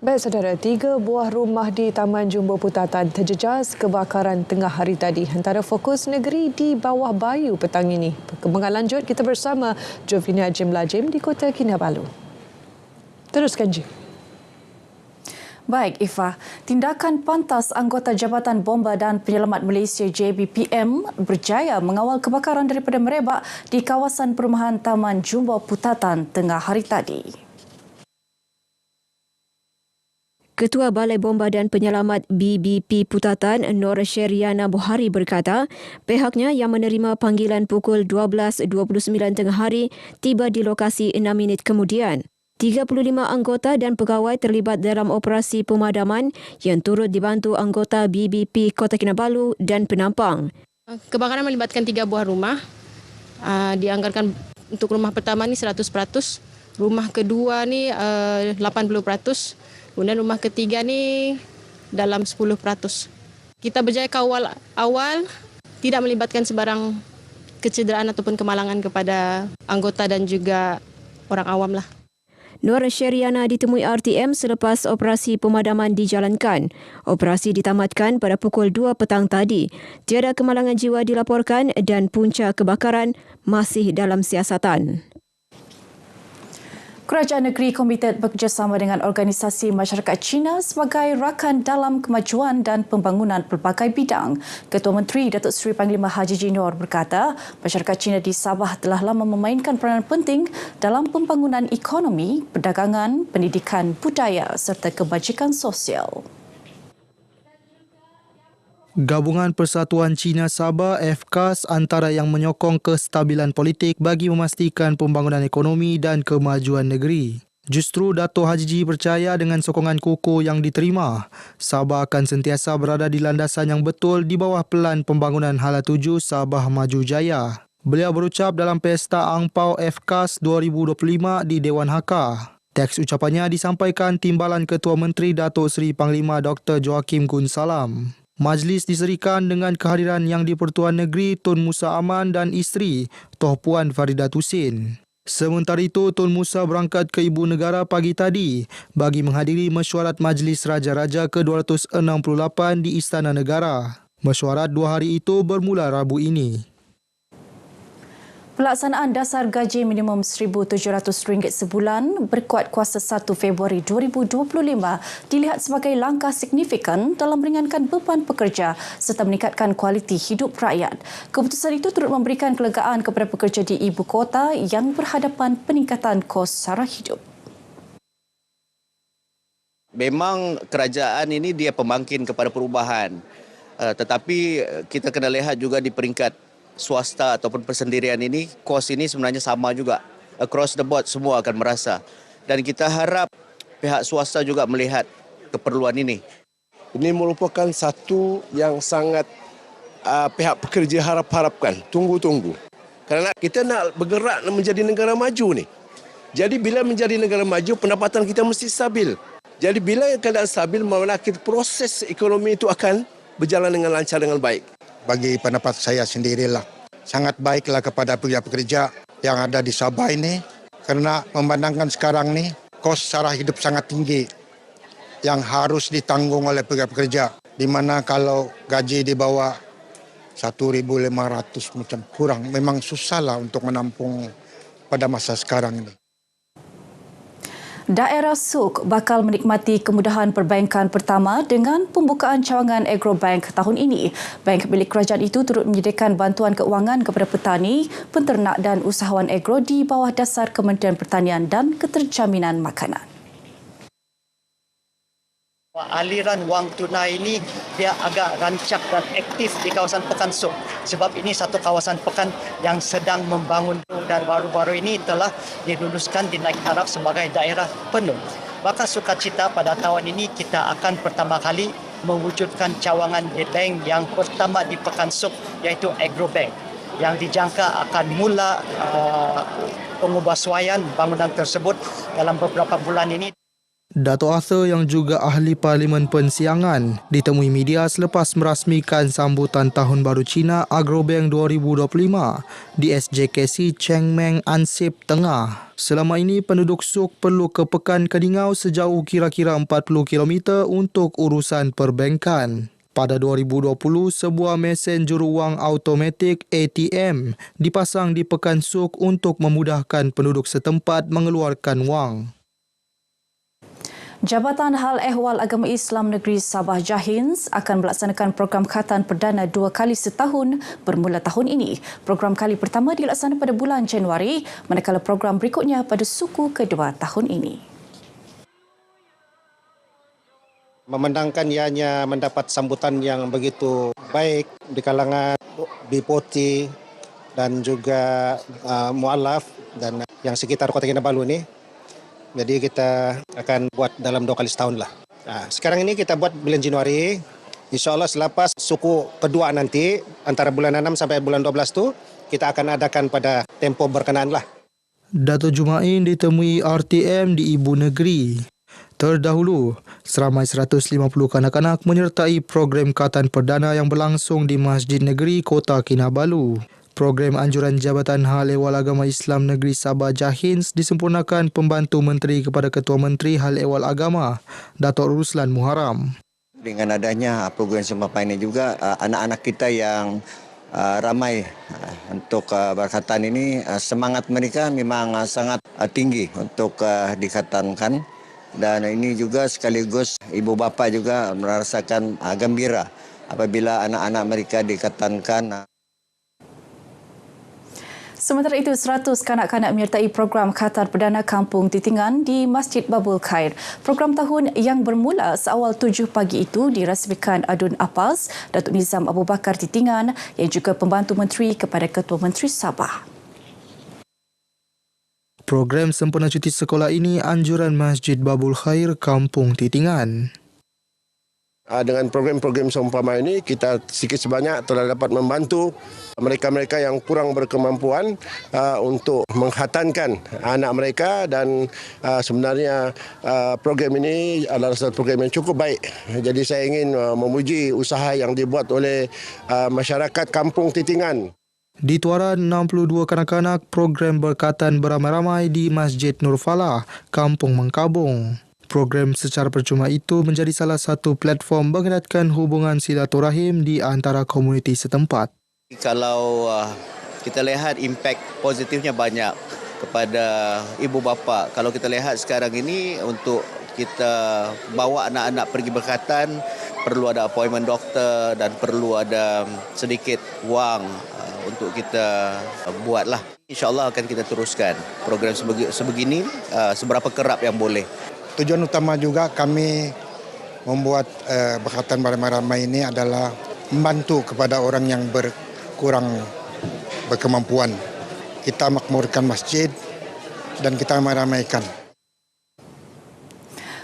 Baik saudara, 3 buah rumah di Taman Jumbo Putatan terjejas kebakaran tengah hari tadi. Antara fokus negeri di bawah bayu petang ini. Perkembangan lanjut kita bersama Jovina Jim Lajim di Kota Kinabalu. Teruskan Jim. Baik, Ifa. Tindakan pantas anggota Jabatan Bomba dan Penyelamat Malaysia JBPM berjaya mengawal kebakaran daripada merebak di kawasan perumahan Taman Jumbo Putatan tengah hari tadi. Ketua Balai Bomba dan Penyelamat BBP Putatan, Nur Syeriana Buhari berkata, pihaknya yang menerima panggilan pukul 12.29 tengah hari tiba di lokasi 6 minit kemudian. 35 anggota dan pegawai terlibat dalam operasi pemadaman yang turut dibantu anggota BBP Kota Kinabalu dan penampang. Kebakaran melibatkan 3 buah rumah. Dianggarkan untuk rumah pertama ni 100%, rumah kedua ni 80%. Kemudian rumah ketiga ni dalam 10%. Kita berjaya kawal awal, tidak melibatkan sebarang kecederaan ataupun kemalangan kepada anggota dan juga orang awam lah. Nur Syeriana ditemui RTM selepas operasi pemadaman dijalankan. Operasi ditamatkan pada pukul 2 petang tadi. Tiada kemalangan jiwa dilaporkan dan punca kebakaran masih dalam siasatan. Kerajaan negeri komited bekerjasama dengan organisasi masyarakat Cina sebagai rakan dalam kemajuan dan pembangunan pelbagai bidang. Ketua Menteri Datuk Seri Panglima Haji Jinor berkata, masyarakat Cina di Sabah telah lama memainkan peranan penting dalam pembangunan ekonomi, perdagangan, pendidikan, budaya serta kebajikan sosial. Gabungan Persatuan Cina Sabah FKAS antara yang menyokong kestabilan politik bagi memastikan pembangunan ekonomi dan kemajuan negeri. Justru Dato' Haji Ji percaya dengan sokongan kukuh yang diterima, Sabah akan sentiasa berada di landasan yang betul di bawah pelan pembangunan Hala Tuju Sabah Maju Jaya. Beliau berucap dalam Pesta Angpau FKAS 2025 di Dewan Hakar. Teks ucapannya disampaikan Timbalan Ketua Menteri Datuk Seri Panglima Dr. Joakim Gun Salam. Majlis diserikan dengan kehadiran Yang di-Pertuan Negeri Tun Musa Aman dan isteri Toh Puan Faridat Husin. Sementara itu, Tun Musa berangkat ke Ibu Negara pagi tadi bagi menghadiri mesyuarat Majlis Raja-Raja ke-268 di Istana Negara. Mesyuarat 2 hari itu bermula Rabu ini. Pelaksanaan dasar gaji minimum RM1,700 sebulan berkuat kuasa 1 Februari 2025 dilihat sebagai langkah signifikan dalam meringankan beban pekerja serta meningkatkan kualiti hidup rakyat. Keputusan itu turut memberikan kelegaan kepada pekerja di ibu kota yang berhadapan peningkatan kos sara hidup. Memang kerajaan ini dia pembangkit kepada perubahan. Tetapi kita kena lihat juga di peringkat swasta ataupun persendirian ini, kos ini sebenarnya sama juga. Across the board semua akan merasa. Dan kita harap pihak swasta juga melihat keperluan ini. Ini merupakan satu yang sangat pihak pekerja harapkan, tunggu-tunggu. Kerana kita nak bergerak menjadi negara maju ni. Jadi bila menjadi negara maju, pendapatan kita mesti stabil. Jadi bila keadaan stabil, maksudnya proses ekonomi itu akan berjalan dengan lancar dengan baik. Bagi pendapat saya sendirilah, sangat baiklah kepada pekerja-pekerja yang ada di Sabah ini kerana memandangkan sekarang ni kos sara hidup sangat tinggi yang harus ditanggung oleh pekerja-pekerja, di mana kalau gaji di bawah 1,500 macam kurang, memang susahlah untuk menampung pada masa sekarang ini. Daerah Suk bakal menikmati kemudahan perbankan pertama dengan pembukaan cawangan Agrobank tahun ini. Bank milik kerajaan itu turut menyediakan bantuan keuangan kepada petani, penternak dan usahawan agro di bawah dasar Kementerian Pertanian dan Keterjaminan Makanan. Aliran wang tunai ini dia agak rancak dan aktif di kawasan Pekan Suk sebab ini satu kawasan pekan yang sedang membangun dan baru-baru ini telah diluluskan di naik taraf sebagai daerah penuh. Maka sukacita pada tahun ini kita akan pertama kali mewujudkan cawangan di bank yang pertama di Pekan Suk iaitu Agrobank yang dijangka akan mula pengubahsuaian bangunan tersebut dalam beberapa bulan ini. Dato' Arthur yang juga ahli Parlimen Pensiangan ditemui media selepas merasmikan sambutan Tahun Baru Cina Agrobank 2025 di SJKC Chengmeng, Ansip Tengah. Selama ini penduduk Suk perlu ke Pekan Keningau sejauh kira-kira 40 km untuk urusan perbankan. Pada 2020, sebuah mesin juruwang automatik ATM dipasang di Pekan Suk untuk memudahkan penduduk setempat mengeluarkan wang. Jabatan Hal Ehwal Agama Islam Negeri Sabah Jahins akan melaksanakan program khatan perdana 2 kali setahun bermula tahun ini. Program kali pertama dilaksanakan pada bulan Januari, manakala program berikutnya pada suku kedua tahun ini. Memandangkan ianya mendapat sambutan yang begitu baik di kalangan Bipoti dan juga mualaf dan yang sekitar Kota Kinabalu ni. Jadi kita akan buat dalam 2 kali setahun lah. Sekarang ini kita buat bulan Januari. InsyaAllah selepas suku kedua nanti, antara bulan 6 sampai bulan 12 tu, kita akan adakan pada tempoh berkenaan lah. Dato' Jumain ditemui RTM di Ibu Negeri. Terdahulu, seramai 150 kanak-kanak menyertai program khatan perdana yang berlangsung di Masjid Negeri Kota Kinabalu. Program anjuran Jabatan Hal Ehwal Agama Islam Negeri Sabah Jahins disempurnakan Pembantu Menteri kepada Ketua Menteri Hal Ehwal Agama, Dato' Ruslan Muharram. Dengan adanya program sembah ini juga anak-anak kita yang ramai untuk berkhatan ini, semangat mereka memang sangat tinggi untuk dikhatankan, dan ini juga sekaligus ibu bapa juga merasakan gembira apabila anak-anak mereka dikhatankan. Sementara itu, 100 kanak-kanak menyertai program khatan perdana Kampung Titingan di Masjid Babul Khair. Program tahun yang bermula seawal 7 pagi itu dirasmikan Adun Apas, Datuk Nizam Abu Bakar Titingan yang juga Pembantu Menteri kepada Ketua Menteri Sabah. Program sempena cuti sekolah ini anjuran Masjid Babul Khair Kampung Titingan. Dengan program-program seumpama ini, kita sikit sebanyak telah dapat membantu mereka-mereka yang kurang berkemampuan untuk mengkhatankan anak mereka, dan sebenarnya program ini adalah satu program yang cukup baik. Jadi saya ingin memuji usaha yang dibuat oleh masyarakat Kampung Titingan. Di Tuaran, 62 kanak-kanak program berkhatan beramai-ramai di Masjid Nur Falah, Kampung Mengkabung. Program secara percuma itu menjadi salah satu platform mengeratkan hubungan silaturahim di antara komuniti setempat. Kalau kita lihat impak positifnya banyak kepada ibu bapa. Kalau kita lihat sekarang ini untuk kita bawa anak-anak pergi berkhatan, perlu ada appointment doktor dan perlu ada sedikit wang untuk kita buatlah. InsyaAllah akan kita teruskan program sebegini seberapa kerap yang boleh. Tujuan utama juga kami membuat berkhatan beramai-ramai ini adalah membantu kepada orang yang kurang berkemampuan. Kita makmurkan masjid dan kita meramaikan.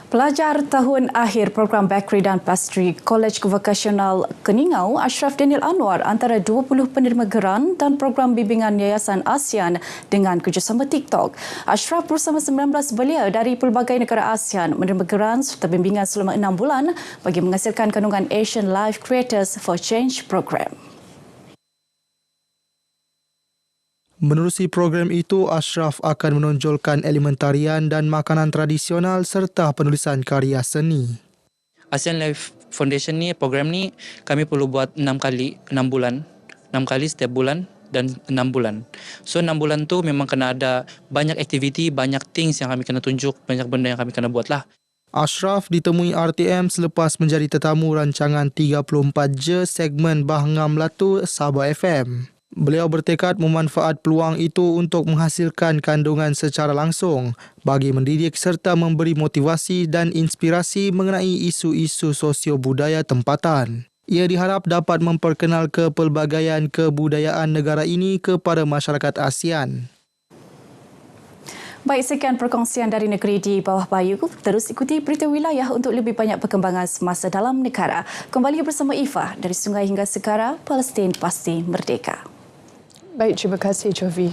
Pelajar tahun akhir program Bakery dan Pastry Kolej Vokasional Keningau, Ashraf Daniel Anwar antara 20 penerima geran dan program bimbingan Yayasan ASEAN dengan kerjasama TikTok. Ashraf bersama 19 belia dari pelbagai negara ASEAN menerima geran serta bimbingan selama 6 bulan bagi menghasilkan kandungan Asian Life Creators for Change program. Menerusi program itu, Ashraf akan menonjolkan elemen tarian dan makanan tradisional serta penulisan karya seni. ASEAN Life Foundation ni, program ni kami perlu buat 6 bulan. 6 kali setiap bulan dan 6 bulan. So 6 bulan tu memang kena ada banyak aktiviti, banyak things yang kami kena tunjuk, banyak benda yang kami kena buat lah. Ashraf ditemui RTM selepas menjadi tetamu rancangan 34 Je segmen Bahngam Melatu Sabah FM. Beliau bertekad memanfaat peluang itu untuk menghasilkan kandungan secara langsung bagi mendidik serta memberi motivasi dan inspirasi mengenai isu-isu sosio-budaya tempatan. Ia diharap dapat memperkenal kepelbagaian kebudayaan negara ini kepada masyarakat ASEAN. Baik, sekian perkongsian dari negeri di bawah bayu. Terus ikuti berita wilayah untuk lebih banyak perkembangan semasa dalam negara. Kembali bersama Ifah dari Sungai hingga Segara, Palestin pasti merdeka. Baik, terima kasih Jovi.